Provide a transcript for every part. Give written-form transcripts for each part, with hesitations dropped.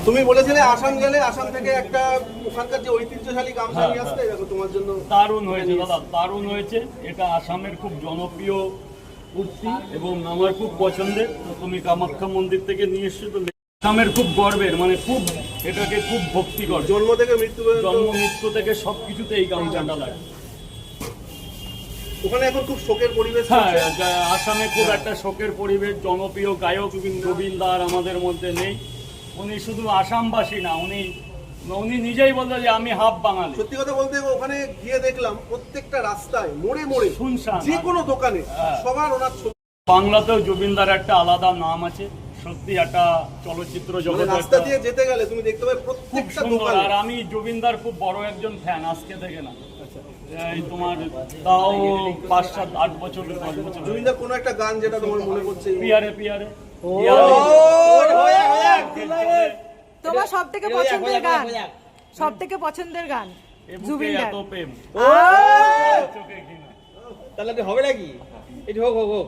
তুমি বলেছিলে আসাম গেলে আসাম থেকে একটা ওখানকার যে ঐতিহ্যশালী গামছা নিয়ে আসতে, দেখো তোমার জন্য দারুণ হয়েছে দাদা, দারুণ হয়েছে। এটা আসামের খুব জনপ্রিয় কুর্তি এবং আমার খুব পছন্দের। তো তুমি কামাখ্যা মন্দির থেকে নিয়ে এসছো, তো আসামের খুব গর্বের, মানে খুব এটাকে খুব ভক্তি করে। জন্ম থেকে মৃত্যু পর্যন্ত, জন্ম মৃত্যু থেকে সবকিছুতে এই গামছাটা লাগে। ওখানে এখন খুব শোকের পরিবেশ। হ্যাঁ, আসামে খুব একটা শোকের পরিবেশ। জনপ্রিয় গায়ক গোবিন্দ আর আমাদের মধ্যে নেই। উনি শুধু আসামবাসী না, উনি নিজেই বলতো যে আমি হাফ বাঙালি। সত্যি কথা বলতে ওখানে গিয়ে দেখলাম প্রত্যেকটা রাস্তায় মোড়ে মোড়ে শুনশান, যে কোনো দোকানে সবার ওনার ছবি। বাংলাতেও জুবিনদার একটা আলাদা নাম আছে, সত্যি একটা চলচ্চিত্র জগতে রাস্তা দিয়ে যেতে গেলে তুমি দেখতে পাবে খুব প্রত্যেকটা সুন্দর। দোকানে। আর আমি জুবিনদার খুব বড় একজন ফ্যান, আজকে থেকে না, এই তোমার তাও 5, 7, 8 বছর 10 বছর। জুবিনদার কোনো একটা গান যেটা তোমার মনে পড়ছে? পিয়ারে পিয়ারে তোমার সব থেকে পছন্দের গান, সব থেকে পছন্দের গান জুবিনদার। এত প্রেম চোখে ঘৃণা। তাহলে হবে নাকি? এটি হোক হোক হোক।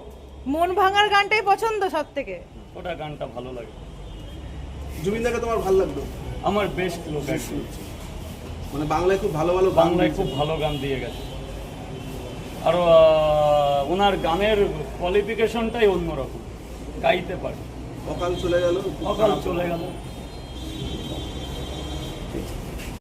মন ভাঙার গানটাই পছন্দ সব থেকে। ওটা গানটা ভালো লাগে। জুবিনদাকে তোমার ভালো লাগলো? আমার বেস্ট লোক একদম। মানে বাংলায় খুব ভালো ভালো গান বাংলায় দিয়েছে। খুব ভালো গান দিয়ে গেছে। আর ওনার গানের কোয়ালিফিকেশনটাই অন্যরকম, গাইতে পারে। অকাল চলে গেল, অকাল চলে গেল।